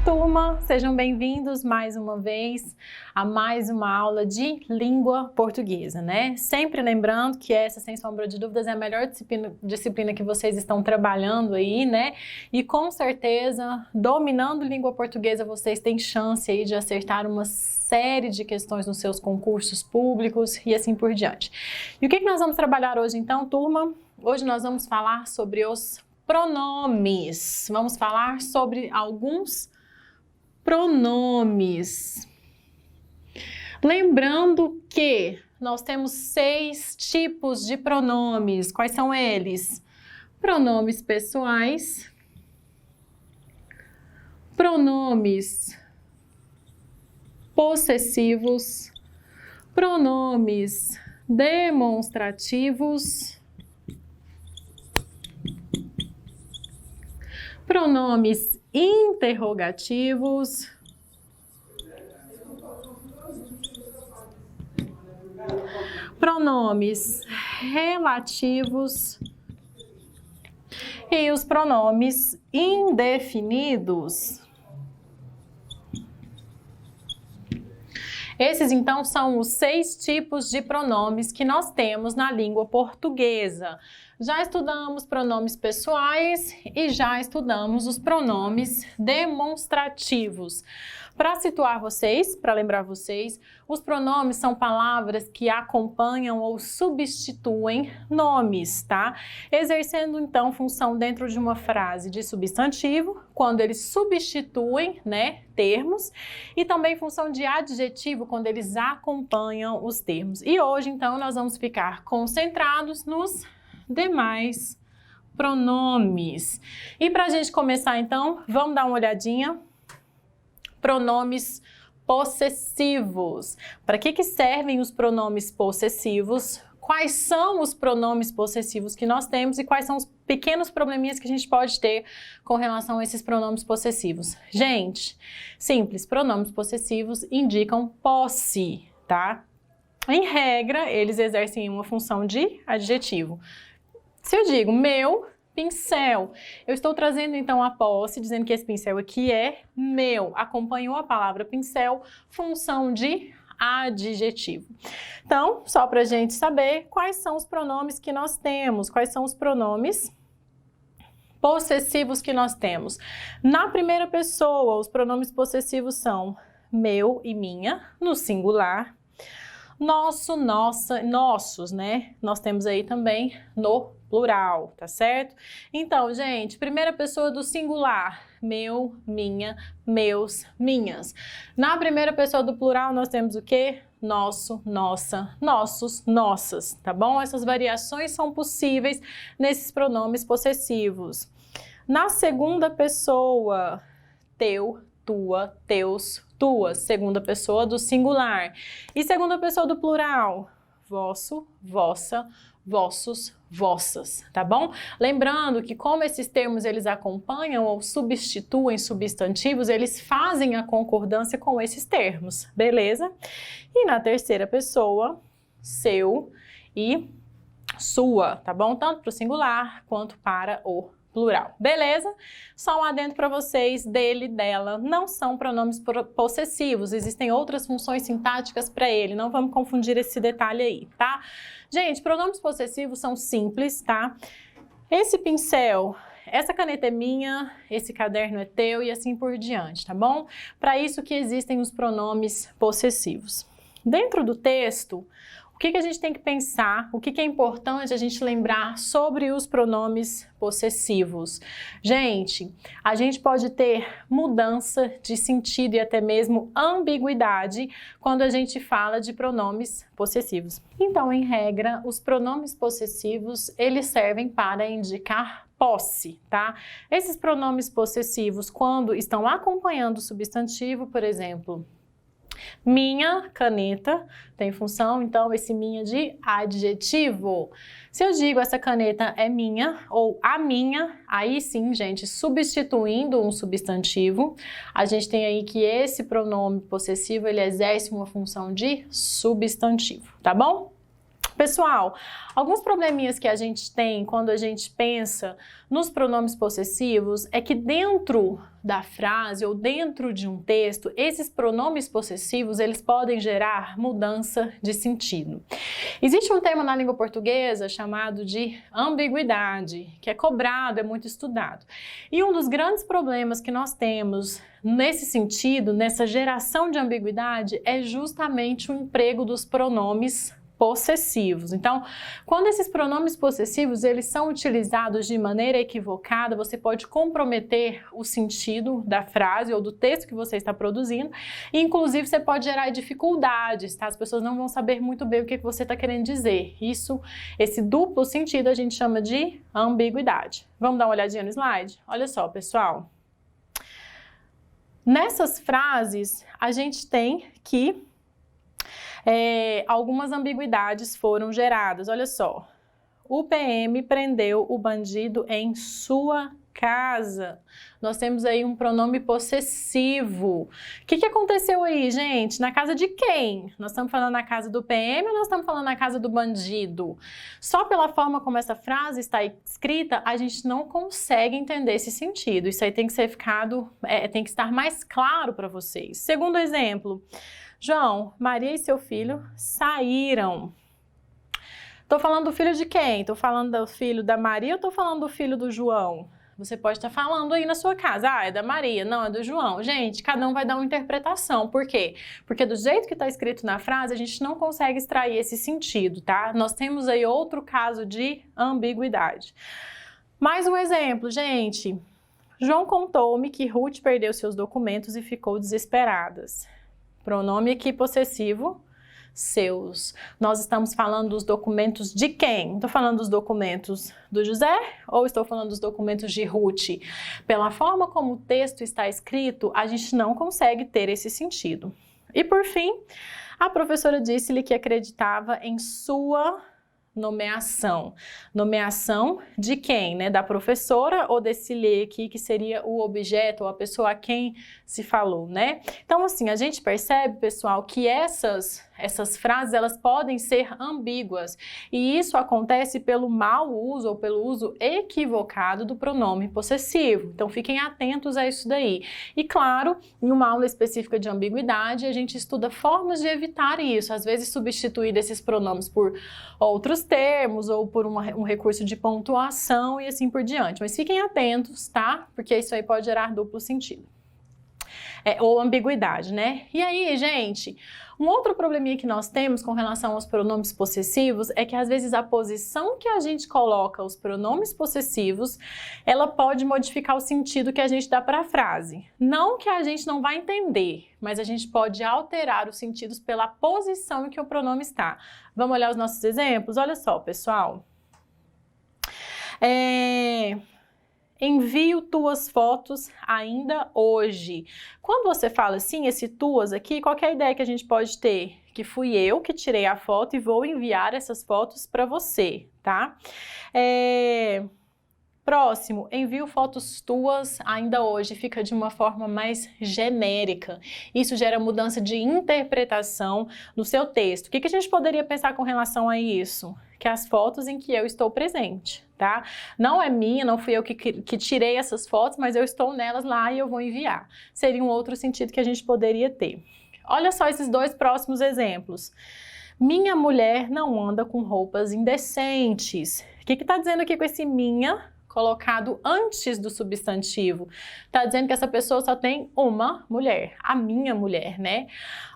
Turma, sejam bem-vindos mais uma vez a mais uma aula de língua portuguesa, né? Sempre lembrando que essa, sem sombra de dúvidas, é a melhor disciplina que vocês estão trabalhando aí, né? E com certeza, dominando língua portuguesa, vocês têm chance aí de acertar uma série de questões nos seus concursos públicos e assim por diante. E o que nós vamos trabalhar hoje então, turma? Hoje nós vamos falar sobre os pronomes. Vamos falar sobre alguns pronomes. Lembrando que nós temos 6 tipos de pronomes. Quais são eles? Pronomes pessoais, pronomes possessivos, pronomes demonstrativos, pronomes interrogativos, pronomes relativos e os pronomes indefinidos. Esses, então, são os 6 tipos de pronomes que nós temos na língua portuguesa. Já estudamos pronomes pessoais e já estudamos os pronomes demonstrativos. Para situar vocês, para lembrar vocês, os pronomes são palavras que acompanham ou substituem nomes, tá? Exercendo, então, função dentro de uma frase de substantivo, quando eles substituem, né, termos, e também função de adjetivo, quando eles acompanham os termos. E hoje, então, nós vamos ficar concentrados nos demais pronomes. E para a gente começar, então, vamos dar uma olhadinha. Pronomes possessivos. Para que servem os pronomes possessivos? Quais são os pronomes possessivos que nós temos e quais são os pequenos probleminhas que a gente pode ter com relação a esses pronomes possessivos? Gente, simples, pronomes possessivos indicam posse, tá? Em regra, eles exercem uma função de adjetivo. Se eu digo meu pincel, eu estou trazendo então a posse, dizendo que esse pincel aqui é meu. Acompanhou a palavra pincel, função de adjetivo. Então, só para a gente saber quais são os pronomes que nós temos, quais são os pronomes possessivos que nós temos. Na primeira pessoa, os pronomes possessivos são meu e minha, no singular. Nosso, nossa, nossos, né? Nós temos aí também no plural, tá certo? Então, gente, primeira pessoa do singular, meu, minha, meus, minhas. Na primeira pessoa do plural, nós temos o quê? Nosso, nossa, nossos, nossas, tá bom? Essas variações são possíveis nesses pronomes possessivos. Na segunda pessoa, teu, tua, teus, tuas, segunda pessoa do singular. E segunda pessoa do plural, vosso, vossa, vossos, vossas, tá bom? Lembrando que como esses termos eles acompanham ou substituem substantivos, eles fazem a concordância com esses termos, beleza? E na terceira pessoa, seu e sua, tá bom? Tanto para o singular quanto para o plural, beleza? Só um adendo para vocês, dele, dela, não são pronomes possessivos, existem outras funções sintáticas para ele, não vamos confundir esse detalhe aí, tá? Gente, pronomes possessivos são simples, tá? Esse pincel, essa caneta é minha, esse caderno é teu e assim por diante, tá bom? Para isso que existem os pronomes possessivos. Dentro do texto, o que a gente tem que pensar, o que é importante a gente lembrar sobre os pronomes possessivos? Gente, a gente pode ter mudança de sentido e até mesmo ambiguidade quando a gente fala de pronomes possessivos. Então, em regra, os pronomes possessivos, eles servem para indicar posse, tá? Esses pronomes possessivos, quando estão acompanhando o substantivo, por exemplo, minha caneta tem função, então, esse minha de adjetivo. Se eu digo essa caneta é minha ou a minha, aí sim, gente, substituindo um substantivo, a gente tem aí que esse pronome possessivo, ele exerce uma função de substantivo, tá bom? Pessoal, alguns probleminhas que a gente tem quando a gente pensa nos pronomes possessivos é que dentro da frase ou dentro de um texto, esses pronomes possessivos, eles podem gerar mudança de sentido. Existe um termo na língua portuguesa chamado de ambiguidade, que é cobrado, é muito estudado. E um dos grandes problemas que nós temos nesse sentido, nessa geração de ambiguidade, é justamente o emprego dos pronomes possessivos. Então, quando esses pronomes possessivos eles são utilizados de maneira equivocada, você pode comprometer o sentido da frase ou do texto que você está produzindo, e inclusive você pode gerar dificuldades, tá? As pessoas não vão saber muito bem o que você está querendo dizer. Esse duplo sentido a gente chama de ambiguidade. Vamos dar uma olhadinha no slide? Olha só, pessoal. Nessas frases, a gente tem que algumas ambiguidades foram geradas. Olha só, o PM prendeu o bandido em sua casa. Nós temos aí um pronome possessivo. O que aconteceu aí, gente? Na casa de quem? Nós estamos falando na casa do PM ou nós estamos falando na casa do bandido? Só pela forma como essa frase está escrita, a gente não consegue entender esse sentido. Isso aí tem que ser tem que estar mais claro para vocês. Segundo exemplo, João, Maria e seu filho saíram. Estou falando do filho de quem? Estou falando do filho da Maria ou estou falando do filho do João? Você pode estar falando aí na sua casa, é da Maria, não, é do João. Gente, cada um vai dar uma interpretação. Por quê? Porque do jeito que está escrito na frase, a gente não consegue extrair esse sentido, tá? Nós temos aí outro caso de ambiguidade. Mais um exemplo, gente. João contou-me que Ruth perdeu seus documentos e ficou desesperada. Pronome aqui possessivo, seus. Nós estamos falando dos documentos de quem? Estou falando dos documentos do José ou estou falando dos documentos de Ruth? Pela forma como o texto está escrito, a gente não consegue ter esse sentido. E por fim, a professora disse-lhe que acreditava em sua nomeação. Nomeação de quem, né? Da professora ou desse lhe aqui, que seria o objeto ou a pessoa a quem se falou, né? Então, assim, a gente percebe, pessoal, que essas frases, elas podem ser ambíguas. E isso acontece pelo mau uso ou pelo uso equivocado do pronome possessivo. Então, fiquem atentos a isso daí. E, claro, em uma aula específica de ambiguidade, a gente estuda formas de evitar isso. Às vezes, substituir esses pronomes por outros termos ou por um recurso de pontuação e assim por diante. Mas fiquem atentos, tá? Porque isso aí pode gerar duplo sentido. Ou ambiguidade, né? E aí, gente, um outro probleminha que nós temos com relação aos pronomes possessivos é que às vezes a posição que a gente coloca os pronomes possessivos, ela pode modificar o sentido que a gente dá para a frase. Não que a gente não vai entender, mas a gente pode alterar os sentidos pela posição em que o pronome está. Vamos olhar os nossos exemplos? Olha só, pessoal. Envio tuas fotos ainda hoje. Quando você fala assim, esse tuas aqui, qual que é a ideia que a gente pode ter? Que fui eu que tirei a foto e vou enviar essas fotos para você, tá? Próximo, envio fotos tuas ainda hoje, fica de uma forma mais genérica. Isso gera mudança de interpretação no seu texto. O que a gente poderia pensar com relação a isso? Que as fotos em que eu estou presente, tá? Não é minha, não fui eu que tirei essas fotos, mas eu estou nelas lá e eu vou enviar. Seria um outro sentido que a gente poderia ter. Olha só esses dois próximos exemplos. Minha mulher não anda com roupas indecentes. O que está dizendo aqui com esse minha colocado antes do substantivo? Está dizendo que essa pessoa só tem uma mulher, a minha mulher, né?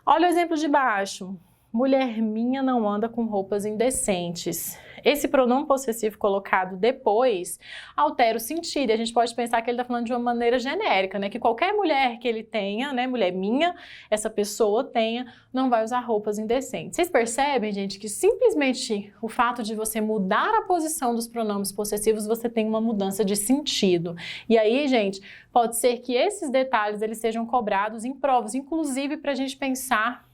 Olha o exemplo de baixo. Mulher minha não anda com roupas indecentes. Esse pronome possessivo colocado depois altera o sentido. A gente pode pensar que ele está falando de uma maneira genérica, né? Que qualquer mulher que ele tenha, né? Mulher minha, essa pessoa tenha, não vai usar roupas indecentes. Vocês percebem, gente, que simplesmente o fato de você mudar a posição dos pronomes possessivos, você tem uma mudança de sentido. E aí, gente, pode ser que esses detalhes eles sejam cobrados em provas, inclusive para a gente pensar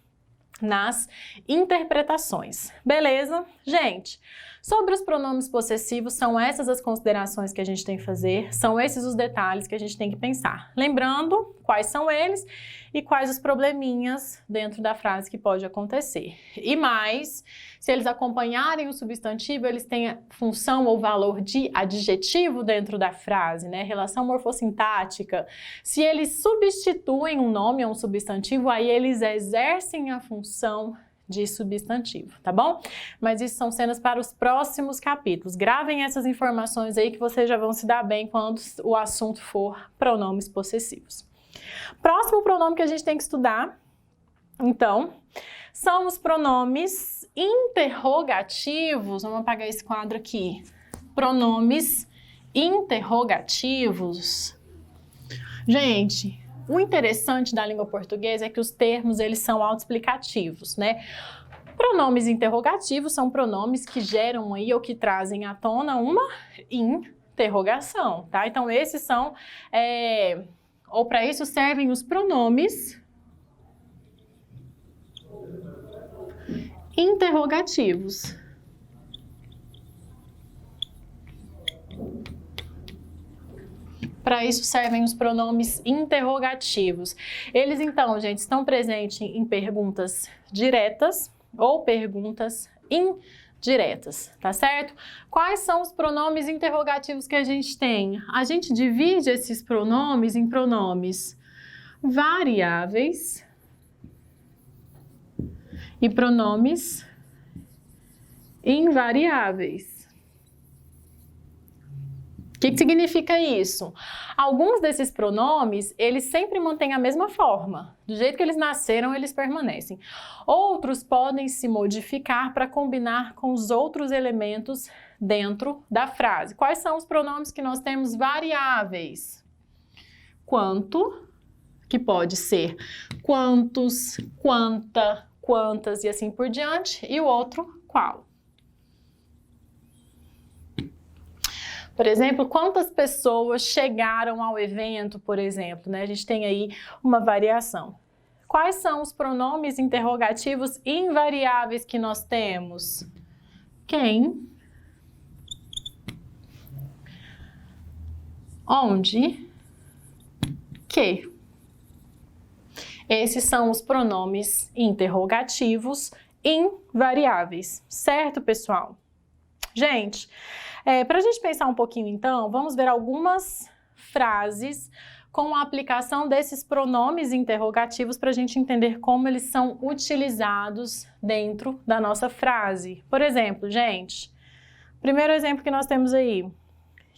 nas interpretações. Beleza? Gente, sobre os pronomes possessivos, são essas as considerações que a gente tem que fazer, são esses os detalhes que a gente tem que pensar. Lembrando quais são eles e quais os probleminhas dentro da frase que pode acontecer. E mais, se eles acompanharem o substantivo, eles têm a função ou valor de adjetivo dentro da frase, né? Relação morfossintática. Se eles substituem um nome a um substantivo, aí eles exercem a função de substantivo, tá bom? Mas isso são cenas para os próximos capítulos. Gravem essas informações aí que vocês já vão se dar bem quando o assunto for pronomes possessivos. Próximo pronome que a gente tem que estudar, então, são os pronomes interrogativos. Vamos apagar esse quadro aqui. Pronomes interrogativos. Gente, o interessante da língua portuguesa é que os termos, eles são autoexplicativos, né? Pronomes interrogativos são pronomes que geram aí ou que trazem à tona uma interrogação, tá? Então, esses são, ou para isso servem os pronomes interrogativos. Para isso servem os pronomes interrogativos. Eles, então, gente, estão presentes em perguntas diretas ou perguntas indiretas, tá certo? Quais são os pronomes interrogativos que a gente tem? A gente divide esses pronomes em pronomes variáveis e pronomes invariáveis. O que significa isso? Alguns desses pronomes, eles sempre mantêm a mesma forma. Do jeito que eles nasceram, eles permanecem. Outros podem se modificar para combinar com os outros elementos dentro da frase. Quais são os pronomes que nós temos variáveis? Quanto, que pode ser quantos, quanta, quantas e assim por diante. E o outro, qual. Por exemplo, quantas pessoas chegaram ao evento, por exemplo, né? A gente tem aí uma variação. Quais são os pronomes interrogativos invariáveis que nós temos? Quem? Onde? Que? Esses são os pronomes interrogativos invariáveis, certo, pessoal? Gente, para a gente pensar um pouquinho então, vamos ver algumas frases com a aplicação desses pronomes interrogativos para a gente entender como eles são utilizados dentro da nossa frase. Por exemplo, gente, primeiro exemplo que nós temos aí,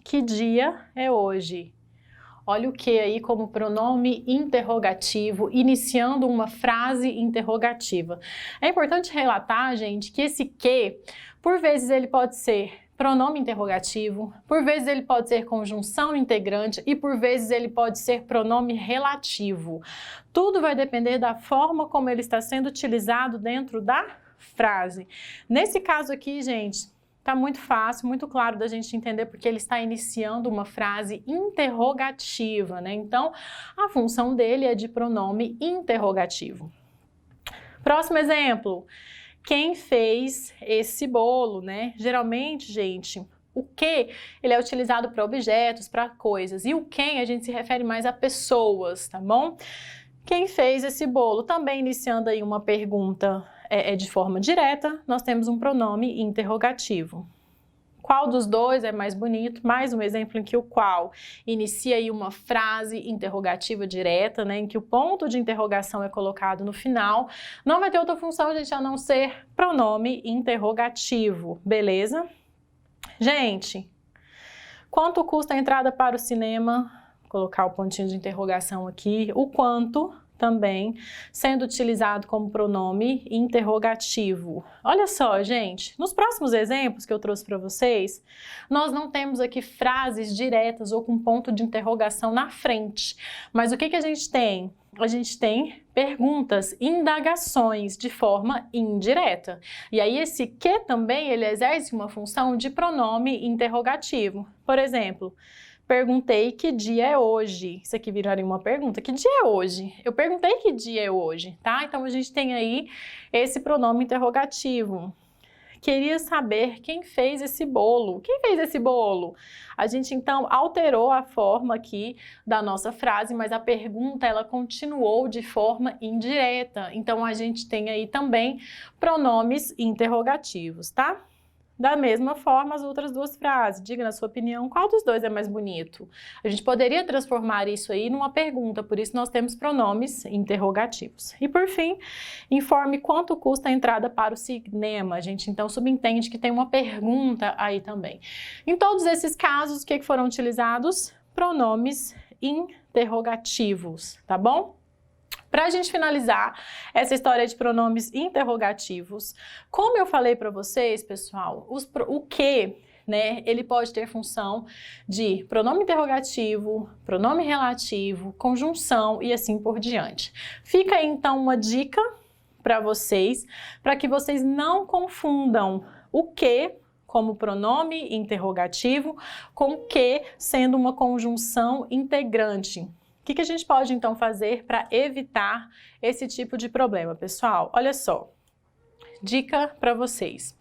que dia é hoje? Olha o que aí como pronome interrogativo, iniciando uma frase interrogativa. É importante relatar, gente, que esse que, por vezes ele pode ser pronome interrogativo, por vezes ele pode ser conjunção integrante e por vezes ele pode ser pronome relativo. Tudo vai depender da forma como ele está sendo utilizado dentro da frase. Nesse caso aqui, gente, tá muito fácil, muito claro da gente entender porque ele está iniciando uma frase interrogativa, né? Então, a função dele é de pronome interrogativo. Próximo exemplo. Quem fez esse bolo, né? Geralmente, gente, o que ele é utilizado para objetos, para coisas, e o quem a gente se refere mais a pessoas, tá bom? Quem fez esse bolo? Também iniciando aí uma pergunta de forma direta, nós temos um pronome interrogativo. Qual dos dois é mais bonito? Mais um exemplo em que o qual inicia aí uma frase interrogativa direta, né, em que o ponto de interrogação é colocado no final. Não vai ter outra função, gente, a não ser pronome interrogativo, beleza? Gente, quanto custa a entrada para o cinema? Vou colocar o pontinho de interrogação aqui. O quanto também sendo utilizado como pronome interrogativo. Olha só, gente, nos próximos exemplos que eu trouxe para vocês, nós não temos aqui frases diretas ou com ponto de interrogação na frente. Mas o que a gente tem? A gente tem perguntas, indagações de forma indireta. E aí esse que também ele exerce uma função de pronome interrogativo. Por exemplo, perguntei que dia é hoje. Isso aqui viraria uma pergunta. Que dia é hoje? Eu perguntei que dia é hoje, tá? Então, a gente tem aí esse pronome interrogativo. Queria saber quem fez esse bolo. Quem fez esse bolo? A gente, então, alterou a forma aqui da nossa frase, mas a pergunta, ela continuou de forma indireta. Então, a gente tem aí também pronomes interrogativos, tá? Da mesma forma, as outras duas frases. Diga, na sua opinião, qual dos dois é mais bonito? A gente poderia transformar isso aí numa pergunta, por isso nós temos pronomes interrogativos. E por fim, informe quanto custa a entrada para o cinema. A gente então subentende que tem uma pergunta aí também. Em todos esses casos, o que foram utilizados? Pronomes interrogativos, tá bom? Para a gente finalizar essa história de pronomes interrogativos, como eu falei para vocês, pessoal, o que, né, ele pode ter função de pronome interrogativo, pronome relativo, conjunção e assim por diante. Fica aí então uma dica para vocês, para que vocês não confundam o que como pronome interrogativo com o que sendo uma conjunção integrante. O que a gente pode, então, fazer para evitar esse tipo de problema, pessoal? Olha só, dica para vocês.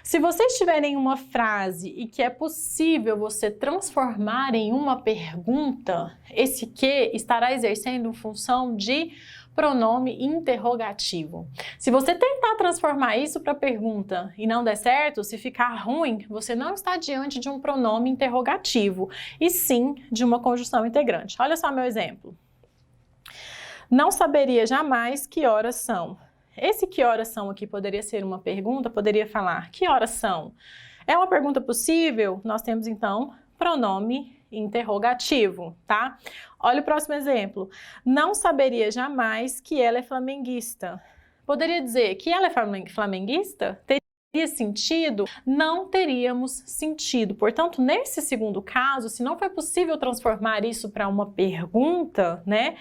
Se vocês tiverem uma frase e que é possível você transformar em uma pergunta, esse que estará exercendo função de pronome interrogativo. Se você tentar transformar isso para pergunta e não der certo, se ficar ruim, você não está diante de um pronome interrogativo, e sim de uma conjunção integrante. Olha só meu exemplo. Não saberia jamais que horas são. Esse que horas são aqui poderia ser uma pergunta, poderia falar que horas são. É uma pergunta possível? Nós temos então pronome interrogativo, tá? Olha o próximo exemplo. Não saberia jamais que ela é flamenguista. Poderia dizer que ela é flamenguista? Teria sentido? Não teríamos sentido. Portanto, nesse segundo caso, se não foi possível transformar isso para uma pergunta, né?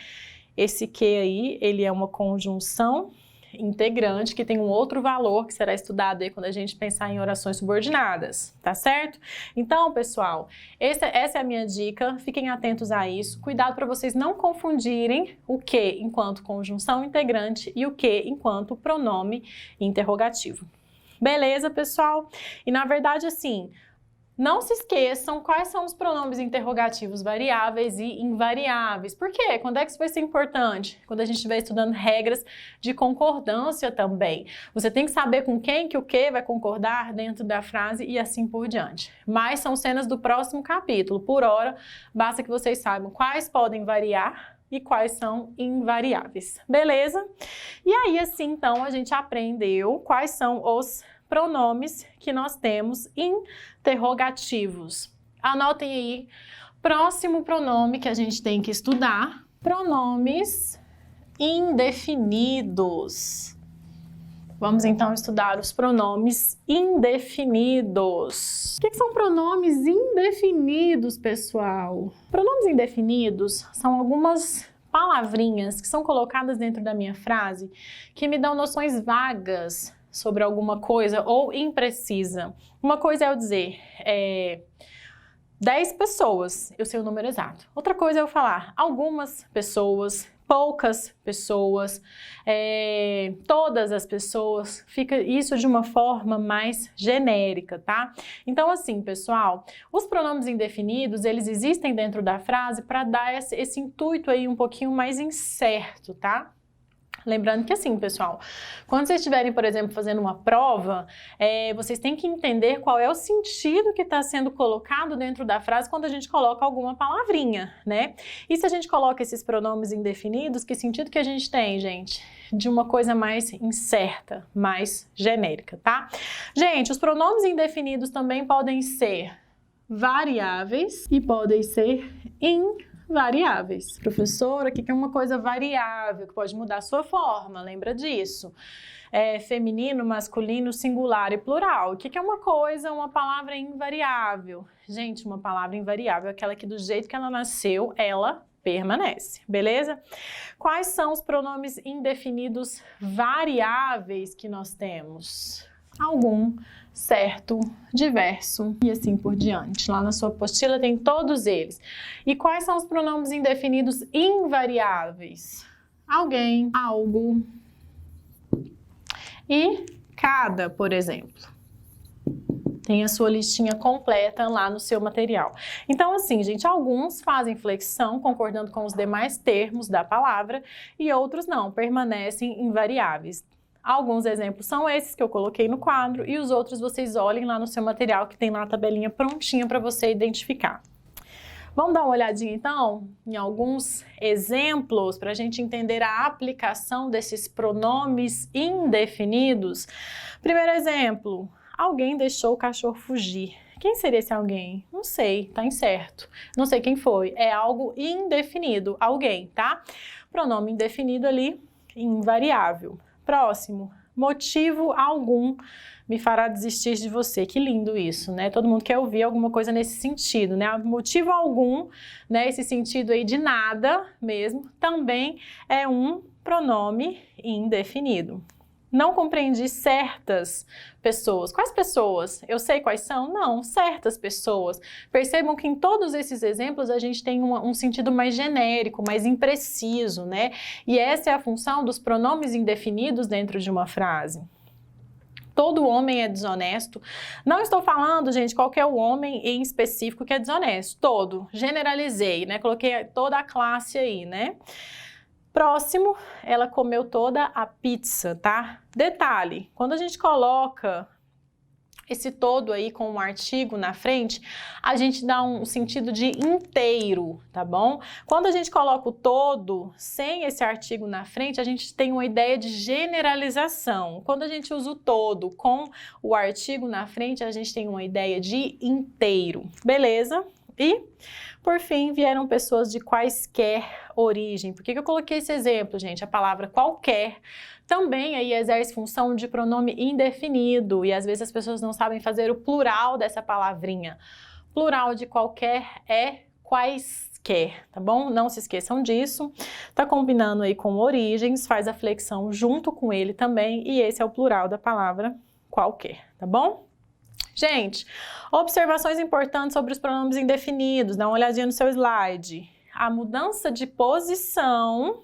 Esse que aí, ele é uma conjunção integrante que tem um outro valor que será estudado aí quando a gente pensar em orações subordinadas, tá certo? Então, pessoal, essa é a minha dica, fiquem atentos a isso, cuidado para vocês não confundirem o que enquanto conjunção integrante e o que enquanto pronome interrogativo. Beleza, pessoal? E na verdade, assim, não se esqueçam quais são os pronomes interrogativos variáveis e invariáveis. Por quê? Quando é que isso vai ser importante? Quando a gente estiver estudando regras de concordância também. Você tem que saber com quem que o que vai concordar dentro da frase e assim por diante. Mas são cenas do próximo capítulo. Por hora, basta que vocês saibam quais podem variar e quais são invariáveis. Beleza? E aí, assim, então, a gente aprendeu quais são os pronomes que nós temos interrogativos. Anotem aí, próximo pronome que a gente tem que estudar, pronomes indefinidos. Vamos então estudar os pronomes indefinidos. O que são pronomes indefinidos, pessoal? Pronomes indefinidos são algumas palavrinhas que são colocadas dentro da minha frase que me dão noções vagas sobre alguma coisa ou imprecisa. Uma coisa é eu dizer 10 pessoas, eu sei o número exato. Outra coisa é eu falar algumas pessoas, poucas pessoas, todas as pessoas, fica isso de uma forma mais genérica, tá? Então assim, pessoal, os pronomes indefinidos, eles existem dentro da frase para dar esse intuito aí um pouquinho mais incerto, tá? Lembrando que assim, pessoal, quando vocês estiverem, por exemplo, fazendo uma prova, vocês têm que entender qual é o sentido que está sendo colocado dentro da frase quando a gente coloca alguma palavrinha, né? E se a gente coloca esses pronomes indefinidos, que sentido que a gente tem, gente? De uma coisa mais incerta, mais genérica, tá? Gente, os pronomes indefinidos também podem ser variáveis e podem ser invariáveis. Professora, o que é uma coisa variável, que pode mudar a sua forma? Lembra disso? Feminino, masculino, singular e plural. O que é uma coisa, uma palavra invariável? Gente, uma palavra invariável é aquela que do jeito que ela nasceu, ela permanece, beleza? Quais são os pronomes indefinidos variáveis que nós temos? Algum, certo, diverso e assim por diante. Lá na sua apostila tem todos eles. E quais são os pronomes indefinidos invariáveis? Alguém, algo e cada, por exemplo. Tem a sua listinha completa lá no seu material. Então, assim, gente, alguns fazem flexão, concordando com os demais termos da palavra, e outros não, permanecem invariáveis. Alguns exemplos são esses que eu coloquei no quadro, e os outros vocês olhem lá no seu material, que tem lá a tabelinha prontinha para você identificar. Vamos dar uma olhadinha, então, em alguns exemplos, para a gente entender a aplicação desses pronomes indefinidos. Primeiro exemplo. Alguém deixou o cachorro fugir. Quem seria esse alguém? Não sei, tá incerto. Não sei quem foi. É algo indefinido. Alguém, tá? Pronome indefinido ali, invariável. Próximo. Motivo algum me fará desistir de você. Que lindo isso, né? Todo mundo quer ouvir alguma coisa nesse sentido, né? Motivo algum, né? Esse sentido aí de nada mesmo, também é um pronome indefinido. Não compreendi certas pessoas. Quais pessoas? Eu sei quais são? Não, certas pessoas. Percebam que em todos esses exemplos a gente tem um sentido mais genérico, mais impreciso, né? E essa é a função dos pronomes indefinidos dentro de uma frase. Todo homem é desonesto. Não estou falando, gente, qual que é o homem em específico que é desonesto. Todo. Generalizei, né? Coloquei toda a classe aí, né? Próximo, ela comeu toda a pizza, tá? Detalhe, quando a gente coloca esse todo aí com um artigo na frente, a gente dá um sentido de inteiro, tá bom? Quando a gente coloca o todo sem esse artigo na frente, a gente tem uma ideia de generalização. Quando a gente usa o todo com o artigo na frente, a gente tem uma ideia de inteiro, beleza? E, por fim, vieram pessoas de quaisquer origem. Por que eu coloquei esse exemplo, gente? A palavra qualquer também aí exerce função de pronome indefinido e às vezes as pessoas não sabem fazer o plural dessa palavrinha. Plural de qualquer é quaisquer, tá bom? Não se esqueçam disso. Tá combinando aí com origens, faz a flexão junto com ele também e esse é o plural da palavra qualquer, tá bom? Gente, observações importantes sobre os pronomes indefinidos. Dá uma olhadinha no seu slide. A mudança de posição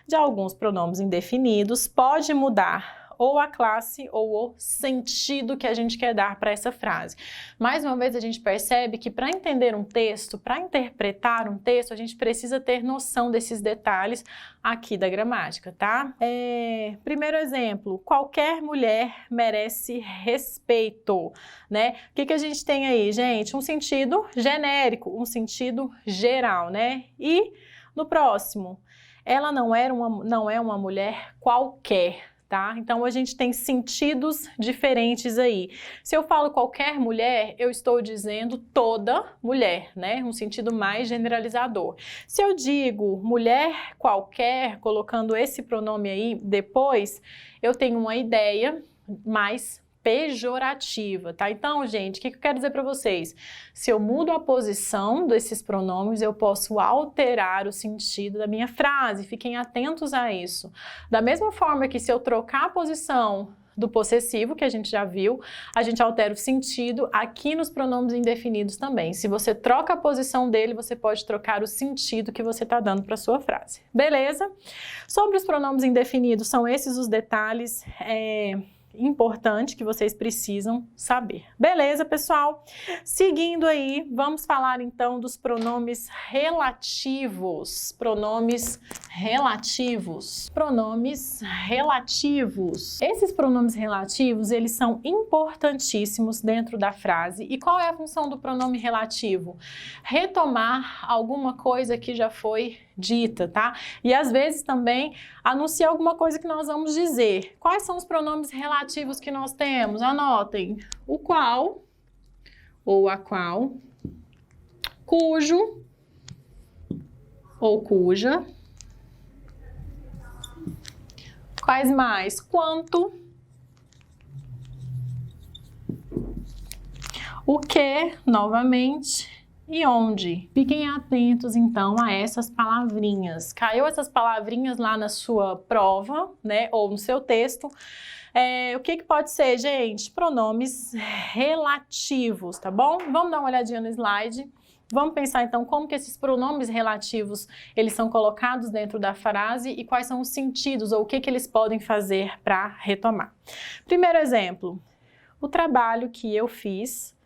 de alguns pronomes indefinidos pode mudar ou a classe ou o sentido que a gente quer dar para essa frase. Mais uma vez a gente percebe que para entender um texto, para interpretar um texto, a gente precisa ter noção desses detalhes aqui da gramática, tá? Primeiro exemplo, qualquer mulher merece respeito, né? O que a gente tem aí, gente? Um sentido genérico, um sentido geral, né? E no próximo, ela não é uma mulher qualquer. Tá? Então, a gente tem sentidos diferentes aí. Se eu falo qualquer mulher, eu estou dizendo toda mulher, né? Um sentido mais generalizador. Se eu digo mulher qualquer, colocando esse pronome aí depois, eu tenho uma ideia mais pejorativa, tá? Então, gente, o que eu quero dizer para vocês? Se eu mudo a posição desses pronomes, eu posso alterar o sentido da minha frase. Fiquem atentos a isso. Da mesma forma que se eu trocar a posição do possessivo, que a gente já viu, a gente altera o sentido aqui nos pronomes indefinidos também. Se você troca a posição dele, você pode trocar o sentido que você está dando para a sua frase. Beleza? Sobre os pronomes indefinidos, são esses os detalhes importante que vocês precisam saber. Beleza, pessoal? Seguindo aí, vamos falar então dos pronomes relativos. Pronomes relativos. Pronomes relativos. Esses pronomes relativos, eles são importantíssimos dentro da frase. E qual é a função do pronome relativo? Retomar alguma coisa que já foi dita, tá? E às vezes também anunciar alguma coisa que nós vamos dizer. Quais são os pronomes relativos que nós temos? Anotem. O qual, ou a qual, cujo, ou cuja. Quais mais? Quanto. O que, novamente. e onde. Fiquem atentos, então, a essas palavrinhas. Caiu essas palavrinhas lá na sua prova, né, ou no seu texto. O que pode ser, gente? Pronomes relativos, tá bom? Vamos dar uma olhadinha no slide. Vamos pensar, então, como que esses pronomes relativos, eles são colocados dentro da frase e quais são os sentidos ou o que eles podem fazer para retomar. Primeiro exemplo, o trabalho que eu fiz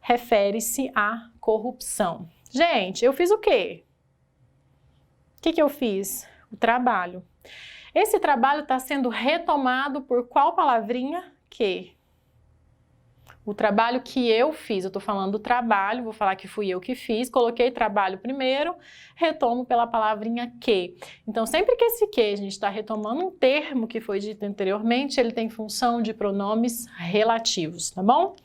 refere-se à corrupção. Gente, eu fiz o quê? O que eu fiz? O trabalho. Esse trabalho está sendo retomado por qual palavrinha? Que. O trabalho que eu fiz, eu estou falando do trabalho, vou falar que fui eu que fiz, coloquei trabalho primeiro, retomo pela palavrinha que. Então, sempre que esse que a gente está retomando um termo que foi dito anteriormente, ele tem função de pronomes relativos, tá bom?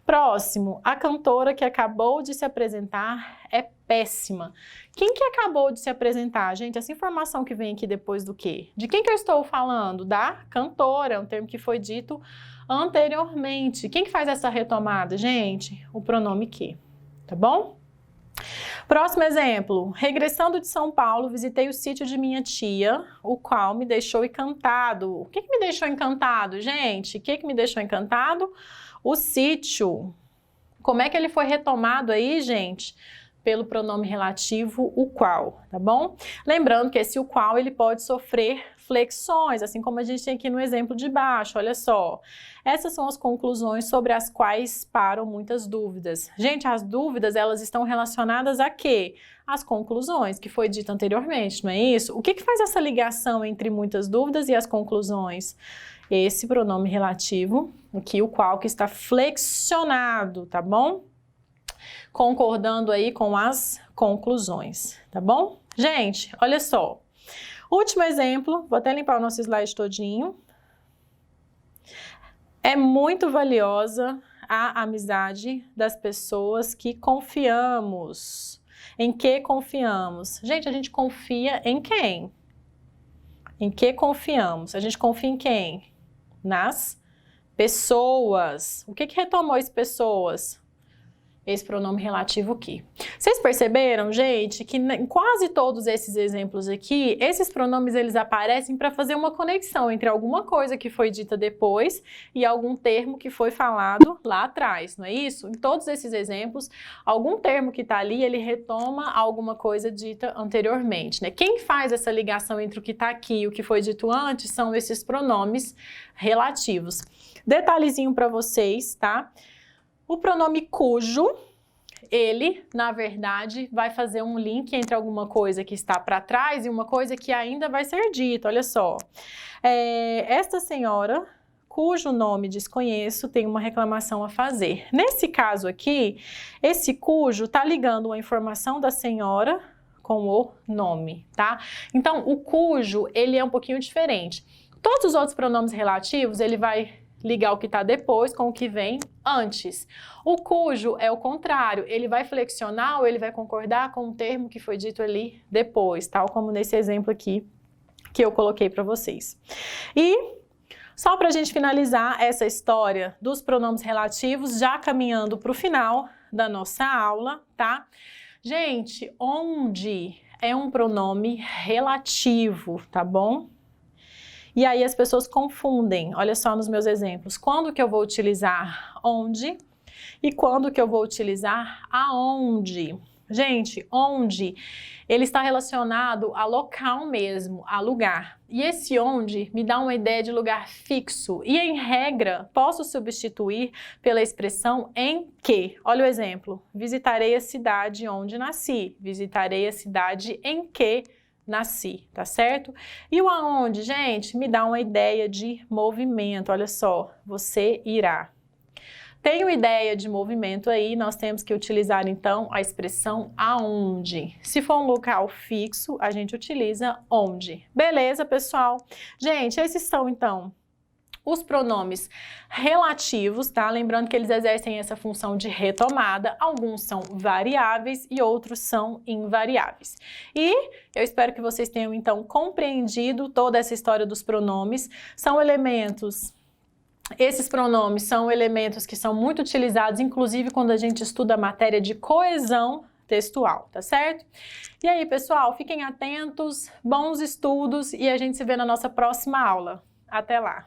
Próximo, a cantora que acabou de se apresentar é péssima. Quem que acabou de se apresentar? Gente, essa informação que vem aqui depois do quê? De quem que eu estou falando? Da cantora, um termo que foi dito anteriormente. Quem que faz essa retomada, gente? O pronome que, tá bom? Próximo exemplo, regressando de São Paulo, visitei o sítio de minha tia, o qual me deixou encantado. O que me deixou encantado, gente? O que me deixou encantado? O sítio. Como é que ele foi retomado aí, gente? Pelo pronome relativo o qual, tá bom? Lembrando que esse o qual, ele pode sofrer flexões, assim como a gente tem aqui no exemplo de baixo, olha só. Essas são as conclusões sobre as quais param muitas dúvidas. Gente, as dúvidas, elas estão relacionadas a quê? As conclusões, que foi dito anteriormente, não é isso? O que faz essa ligação entre muitas dúvidas e as conclusões? Esse pronome relativo, aqui o qual, que está flexionado, tá bom? Concordando aí com as conclusões, tá bom? Gente, olha só. Último exemplo, vou até limpar o nosso slide todinho. É muito valiosa a amizade das pessoas que confiamos. Em que confiamos? Gente, a gente confia em quem? Em que confiamos? A gente confia em quem? Nas pessoas. O que retomou as pessoas? Esse pronome relativo aqui. Vocês perceberam, gente, que em quase todos esses exemplos aqui, esses pronomes eles aparecem para fazer uma conexão entre alguma coisa que foi dita depois e algum termo que foi falado lá atrás, não é isso? Em todos esses exemplos, algum termo que está ali, ele retoma alguma coisa dita anteriormente, né? Quem faz essa ligação entre o que está aqui e o que foi dito antes são esses pronomes relativos. Detalhezinho para vocês, tá? O pronome cujo, ele, na verdade, vai fazer um link entre alguma coisa que está para trás e uma coisa que ainda vai ser dita. Olha só, esta senhora, cujo nome desconheço, tem uma reclamação a fazer. Nesse caso aqui, esse cujo está ligando uma informação da senhora com o nome, tá? Então, o cujo, ele é um pouquinho diferente. Todos os outros pronomes relativos, ele vai ligar o que está depois com o que vem antes. O cujo é o contrário, ele vai flexionar ou ele vai concordar com o termo que foi dito ali depois, tal como nesse exemplo aqui que eu coloquei para vocês. E só para a gente finalizar essa história dos pronomes relativos, já caminhando para o final da nossa aula, tá? Gente, onde é um pronome relativo, tá bom? E aí as pessoas confundem, olha só nos meus exemplos, quando que eu vou utilizar onde e quando que eu vou utilizar aonde. Gente, onde, ele está relacionado a local mesmo, a lugar. E esse onde me dá uma ideia de lugar fixo e, em regra, posso substituir pela expressão em que. Olha o exemplo, visitarei a cidade onde nasci, visitarei a cidade em que nasci, tá certo? E o aonde, gente, me dá uma ideia de movimento, olha só, você irá. Tem uma ideia de movimento aí, nós temos que utilizar então a expressão aonde. Se for um local fixo, a gente utiliza onde. Beleza, pessoal? Gente, esses são então os pronomes relativos, tá? Lembrando que eles exercem essa função de retomada, alguns são variáveis e outros são invariáveis. E eu espero que vocês tenham então compreendido toda essa história dos pronomes. São elementos Esses pronomes são elementos que são muito utilizados, inclusive quando a gente estuda a matéria de coesão textual, tá certo? E aí, pessoal, fiquem atentos, bons estudos e a gente se vê na nossa próxima aula. Até lá!